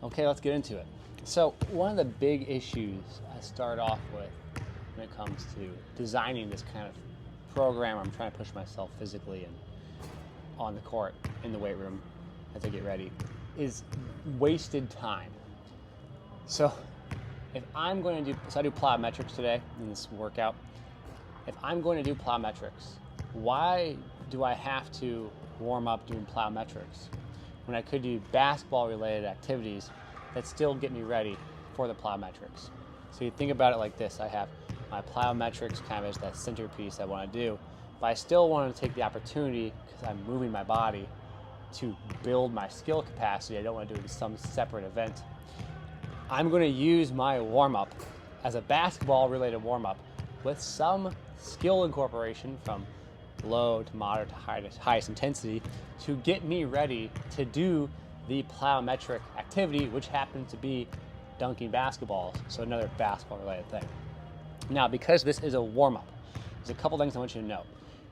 Okay, let's get into it. So one of the big issues I start off with when it comes to designing this kind of program where I'm trying to push myself physically and on the court, in the weight room, as I get ready, is wasted time. So if I'm going to do, I do plyometrics today in this workout. If I'm going to do plyometrics, why do I have to warm up doing plyometrics when I could do basketball related activities that still get me ready for the plyometrics? So you think about it like this: I have my plyometrics kind of as that centerpiece I want to do, but I still want to take the opportunity, because I'm moving my body, to build my skill capacity. I don't want to do it in some separate event. I'm going to use my warm-up as a basketball related warm-up with some skill incorporation from low to moderate to highest intensity to get me ready to do the plyometric activity, which happens to be dunking basketballs, so another basketball related thing. Now, because this is a warm-up, there's a couple things I want you to know.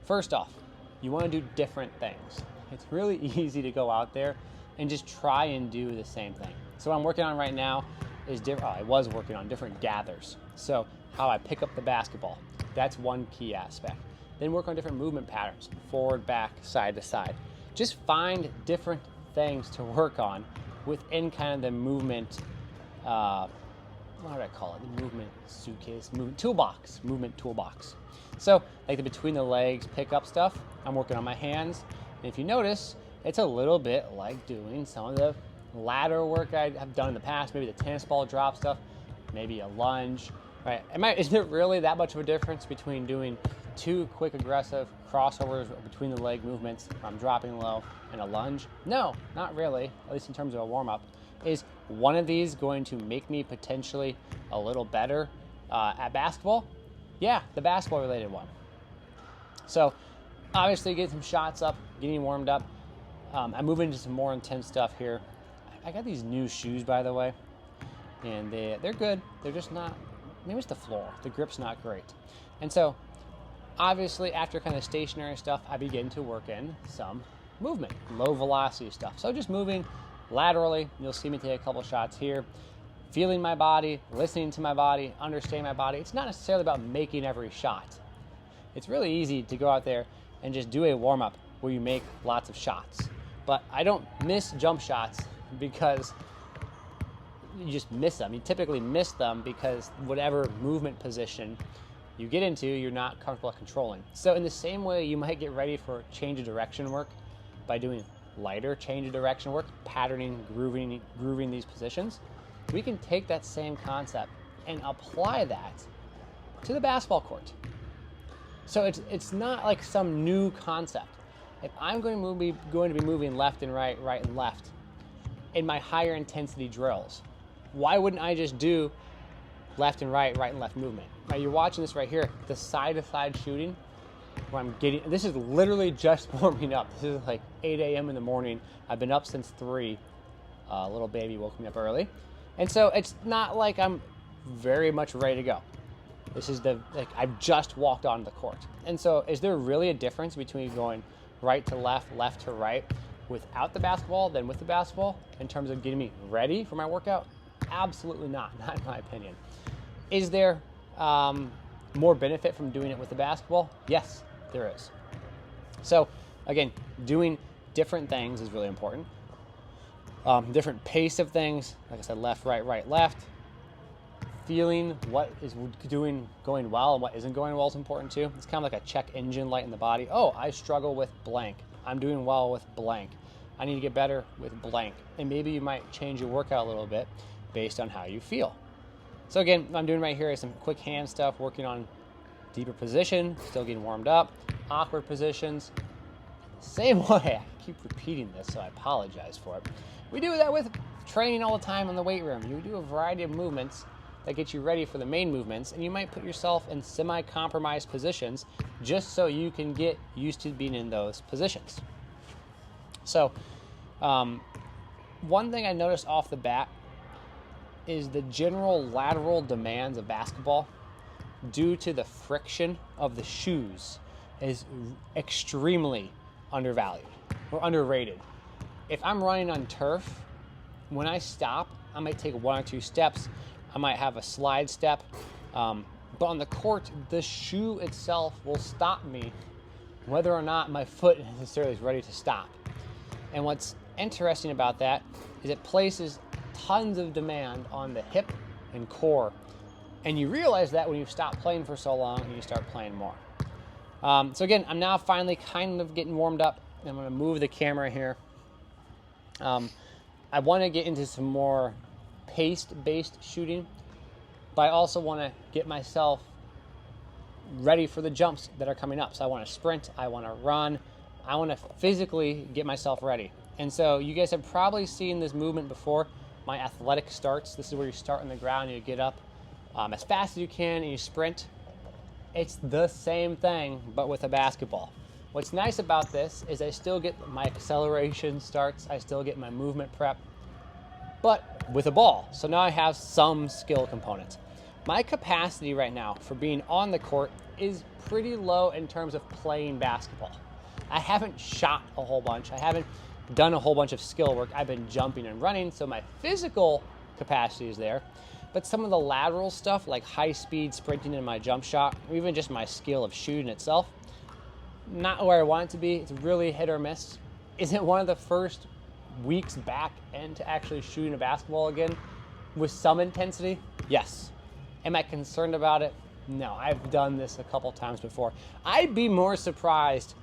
First off, you want to do different things. It's really easy to go out there and just try and do the same thing. So what I'm working on right now is I was working on different gathers. So how I pick up the basketball, that's one key aspect. Then work on different movement patterns, forward, back, side to side. Just find different things to work on within kind of the movement, what do I call it? The movement suitcase, movement toolbox. So like the between the legs pickup stuff, I'm working on my hands. And if you notice, it's a little bit like doing some of the ladder work I have done in the past, maybe the tennis ball drop stuff, maybe a lunge, right? Is there really that much of a difference between doing two quick aggressive crossovers between the leg movements where I'm dropping low and a lunge? No, not really, at least in terms of a warm-up. Is one of these going to make me potentially a little better at basketball? Yeah, the basketball related one. So obviously get some shots up, getting warmed up. I'm moving into some more intense stuff here. I got these new shoes, by the way, and they're good. They're just not, maybe it's the floor. The grip's not great. And so obviously after kind of stationary stuff, I begin to work in some movement, low velocity stuff. So just moving laterally. You'll see me take a couple shots here, feeling my body, listening to my body, understanding my body. It's not necessarily about making every shot. It's really easy to go out there and just do a warm-up where you make lots of shots. But I don't miss jump shots because you just miss them. You typically miss them because whatever movement position you get into, you're not comfortable controlling. So in the same way, you might get ready for change of direction work by doing lighter change of direction work, patterning, grooving these positions. We can take that same concept and apply that to the basketball court. So it's not like some new concept. If I'm going to be moving left and right, right and left in my higher intensity drills, why wouldn't I just do left and right and left movement? Now you're watching this right here, the side-to-side shooting, where this is literally just warming up. This is like 8 a.m. in the morning. I've been up since 3. Little baby woke me up early. And so it's not like I'm very much ready to go. This is I've just walked onto the court. And so is there really a difference between going right to left, left to right without the basketball than with the basketball in terms of getting me ready for my workout? Absolutely not in my opinion. Is there more benefit from doing it with the basketball? Yes, there is. So again, doing different things is really important. Different pace of things, like I said, left, right, right, left. Feeling what is going well and what isn't going well is important too. It's kind of like a check engine light in the body. Oh, I struggle with blank. I'm doing well with blank. I need to get better with blank. And maybe you might change your workout a little bit based on how you feel. So again, what I'm doing right here is some quick hand stuff, working on deeper position, still getting warmed up, awkward positions. Same way, I keep repeating this, so I apologize for it. We do that with training all the time in the weight room. You do a variety of movements that get you ready for the main movements, and you might put yourself in semi-compromised positions just so you can get used to being in those positions. So one thing I noticed off the bat is the general lateral demands of basketball due to the friction of the shoes is extremely undervalued or underrated. If I'm running on turf, when I stop, I might take 1 or 2 steps. I might have a slide step. But on the court, the shoe itself will stop me whether or not my foot necessarily is ready to stop. And what's interesting about that is it places tons of demand on the hip and core. And you realize that when you stop playing for so long and you start playing more. So again, I'm now finally kind of getting warmed up. I'm going to move the camera here. I want to get into some more pace-based shooting, but I also want to get myself ready for the jumps that are coming up. So I want to sprint, I want to run, I want to physically get myself ready. And so you guys have probably seen this movement before, my athletic starts. This is where you start on the ground and you get up as fast as you can and you sprint. It's the same thing, but with a basketball. What's nice about this is I still get my acceleration starts, I still get my movement prep, but with a ball. So now I have some skill components. My capacity right now for being on the court is pretty low in terms of playing basketball. I haven't shot a whole bunch. I haven't done a whole bunch of skill work. I've been jumping and running, so my physical capacity is there. But some of the lateral stuff, like high speed sprinting in my jump shot, or even just my skill of shooting itself, not where I want it to be. It's really hit or miss. Is it one of the first weeks back into actually shooting a basketball again with some intensity? Yes. Am I concerned about it? No. I've done this a couple times before. I'd be more surprised.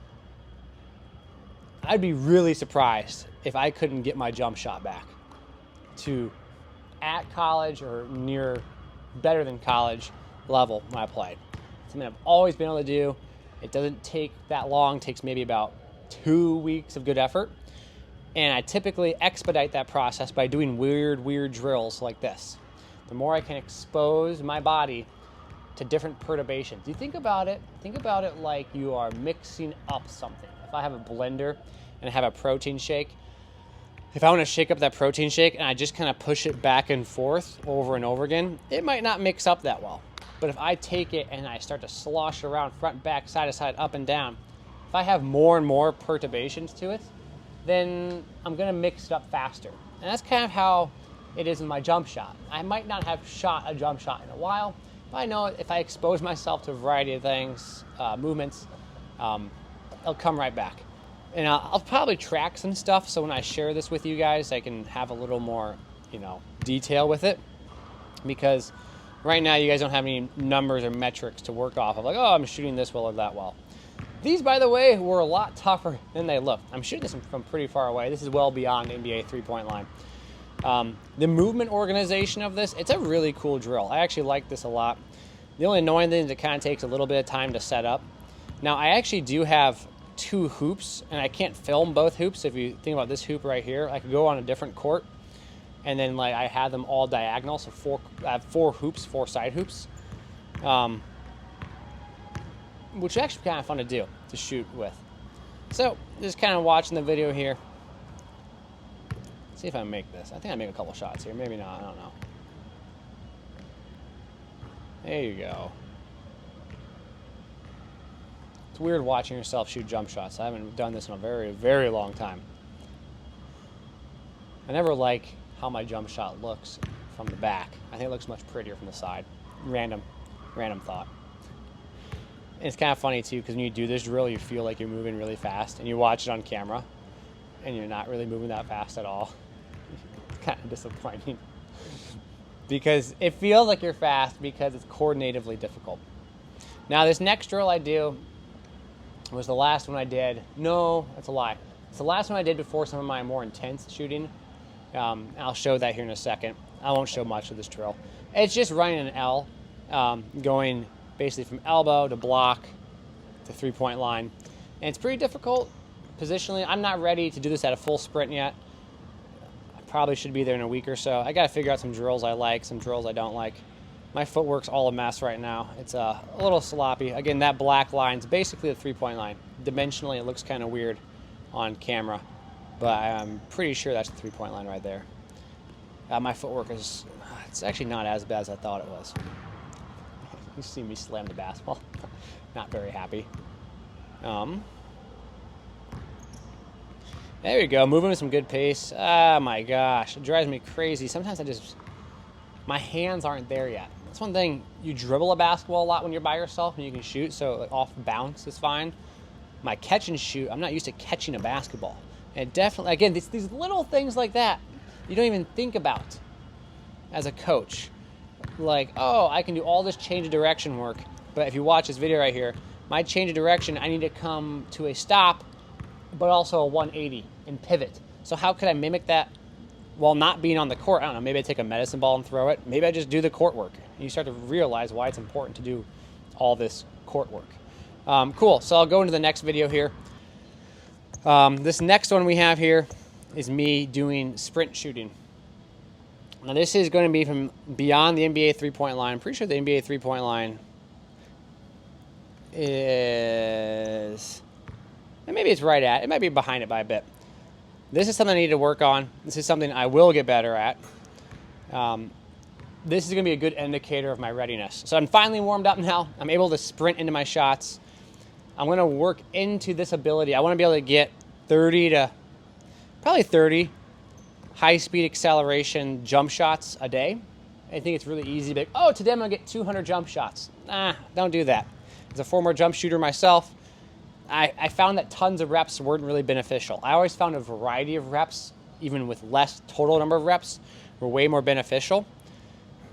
I'd be really surprised if I couldn't get my jump shot back to at college or near better than college level when I played. Something I've always been able to do. It doesn't take that long. It takes maybe about 2 weeks of good effort. And I typically expedite that process by doing weird drills like this. The more I can expose my body to different perturbations. You think about it like you are mixing up something. If I have a blender and I have a protein shake, if I want to shake up that protein shake and I just kind of push it back and forth over and over again, it might not mix up that well. But if I take it and I start to slosh around front, back, side to side, up and down, if I have more and more perturbations to it, then I'm going to mix it up faster. And that's kind of how it is in my jump shot. I might not have shot a jump shot in a while, but I know if I expose myself to a variety of things, movements, it'll come right back. And I'll probably track some stuff, so when I share this with you guys, I can have a little more, detail with it. Because right now, you guys don't have any numbers or metrics to work off of, like, oh, I'm shooting this well or that well. These, by the way, were a lot tougher than they look. I'm shooting this from pretty far away. This is well beyond NBA three-point line. The movement organization of this, it's a really cool drill. I actually like this a lot. The only annoying thing is it kind of takes a little bit of time to set up. Now, I actually do have 2 hoops, and I can't film both hoops. If you think about this hoop right here, I could go on a different court, and then I have them all diagonal, so I have 4 hoops, 4 side hoops, which is actually kind of fun to do, to shoot with. So, just kind of watching the video here. See if I make this. I think I make a couple shots here. Maybe not. I don't know. There you go. It's weird watching yourself shoot jump shots. I haven't done this in a very, very long time. I never like how my jump shot looks from the back. I think it looks much prettier from the side. Random thought. And it's kind of funny too, because when you do this drill, you feel like you're moving really fast, and you watch it on camera, and you're not really moving that fast at all. It's kind of disappointing. Because it feels like you're fast because it's coordinatively difficult. Now, this next drill I do was the last one I did. No, that's a lie. It's the last one I did before some of my more intense shooting. I'll show that here in a second. I won't show much of this drill. It's just running an L, going basically from elbow to block to three-point line. And it's pretty difficult positionally. I'm not ready to do this at a full sprint yet. I probably should be there in a week or so. I got to figure out some drills I like, some drills I don't like. My footwork's all a mess right now. It's a little sloppy. Again, that black line's basically the three-point line. Dimensionally, it looks kind of weird on camera, but I'm pretty sure that's the three-point line right there. My footwork is, it's actually not as bad as I thought it was. You see me slam the basketball. Not very happy. There we go. Moving with some good pace. Oh my gosh. It drives me crazy. Sometimes my hands aren't there yet. That's one thing. You dribble a basketball a lot when you're by yourself and you can shoot, so like off bounce is fine. My catch and shoot, I'm not used to catching a basketball. And definitely, again, these little things like that you don't even think about as a coach. Like, oh, I can do all this change of direction work, but if you watch this video right here, my change of direction, I need to come to a stop, but also a 180 and pivot. So how could I mimic that while not being on the court? I don't know, maybe I take a medicine ball and throw it. Maybe I just do the court work. And you start to realize why it's important to do all this court work. Cool, so I'll go into the next video here. This next one we have here is me doing sprint shooting. Now this is going to be from beyond the NBA three-point line. I'm pretty sure the NBA three-point line is, and maybe it's right at, it might be behind it by a bit. This is something I need to work on. This is something I will get better at. This is going to be a good indicator of my readiness. So I'm finally warmed up now. I'm able to sprint into my shots. I'm going to work into this ability. I want to be able to get 30 high-speed acceleration jump shots a day. I think it's really easy to be like, oh, today I'm going to get 200 jump shots. Nah, don't do that. As a former jump shooter myself, I found that tons of reps weren't really beneficial. I always found a variety of reps, even with less total number of reps, were way more beneficial.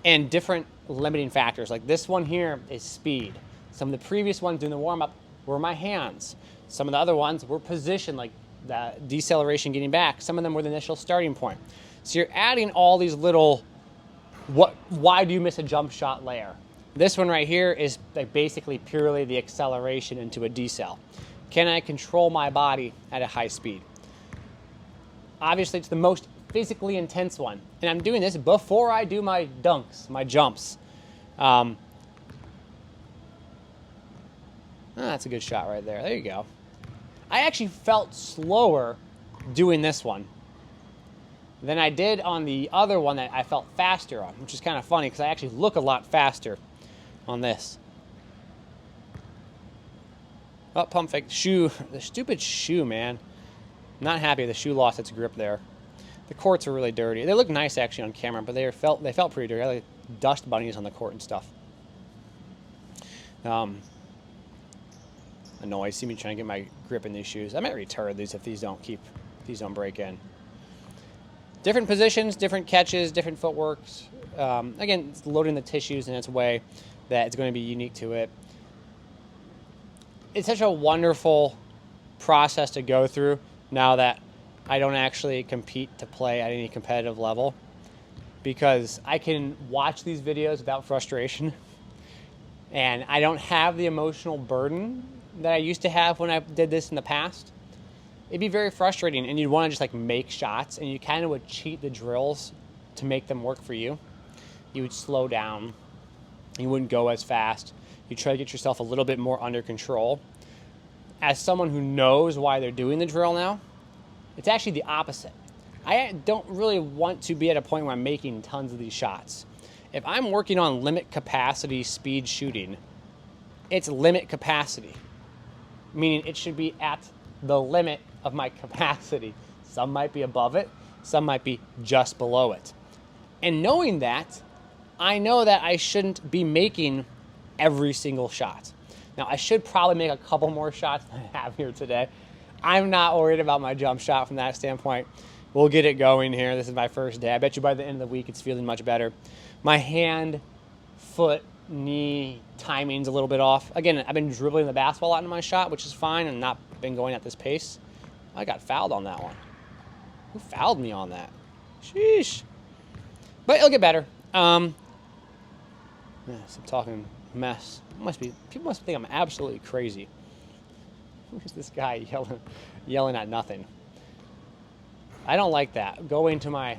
And different limiting factors. Like this one here is speed. Some of the previous ones doing the warm-up were my hands. Some of the other ones were position, like the deceleration getting back. Some of them were the initial starting point. So you're adding all these little, why do you miss a jump shot layer? This one right here is like basically purely the acceleration into a decel. Can I control my body at a high speed? Obviously, it's the most physically intense one. And I'm doing this before I do my dunks, my jumps. That's a good shot right there. There you go. I actually felt slower doing this one than I did on the other one that I felt faster on, which is kind of funny because I actually look a lot faster on this. Oh, pump fake. Shoe. The stupid shoe, man. Not happy the shoe lost its grip there. The courts are really dirty. They look nice actually on camera, but they felt pretty dirty. I had like dust bunnies on the court and stuff. Annoyed. See me trying to get my grip in these shoes. I might return these if these don't break in. Different positions, different catches, different footworks. Again, it's loading the tissues in its way that it's going to be unique to it. It's such a wonderful process to go through now that I don't actually compete to play at any competitive level, because I can watch these videos without frustration and I don't have the emotional burden that I used to have when I did this in the past. It'd be very frustrating and you'd want to just like make shots and you kind of would cheat the drills to make them work for you. You would slow down. You wouldn't go as fast. You try to get yourself a little bit more under control. As someone who knows why they're doing the drill now, it's actually the opposite. I don't really want to be at a point where I'm making tons of these shots. If I'm working on limit capacity speed shooting, it's limit capacity, meaning it should be at the limit of my capacity. Some might be above it, some might be just below it. And knowing that, I know that I shouldn't be making every single shot. Now, I should probably make a couple more shots than I have here today. I'm not worried about my jump shot from that standpoint. We'll get it going here. This is my first day. I bet you by the end of the week it's feeling much better. My hand, foot, knee timing's a little bit off. Again, I've been dribbling the basketball out into my shot, which is fine, and not been going at this pace. I got fouled on that one. Who fouled me on that? Sheesh. But it'll get better. I'm talking mess. People must think I'm absolutely crazy. Who's this guy yelling at nothing? I don't like that. Go into my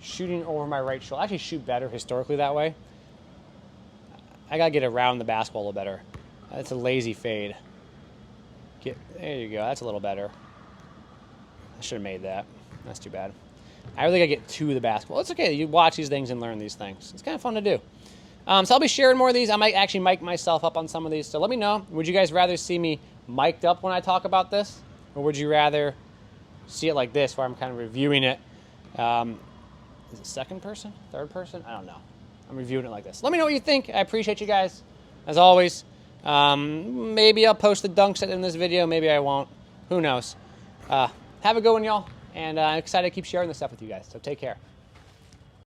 shooting over my right shoulder. I actually shoot better historically that way. I gotta get around the basketball a little better. That's a lazy fade. There you go. That's a little better. I should have made that. That's too bad. I really gotta get to the basketball. It's okay. You watch these things and learn these things. It's kind of fun to do. So I'll be sharing more of these. I might actually mic myself up on some of these. So let me know. Would you guys rather see me mic'd up when I talk about this? Or would you rather see it like this, where I'm kind of reviewing it? Is it second person? Third person? I don't know. I'm reviewing it like this. Let me know what you think. I appreciate you guys, as always. Maybe I'll post the dunks in this video. Maybe I won't. Who knows? Have a good one, y'all. And I'm excited to keep sharing this stuff with you guys. So take care.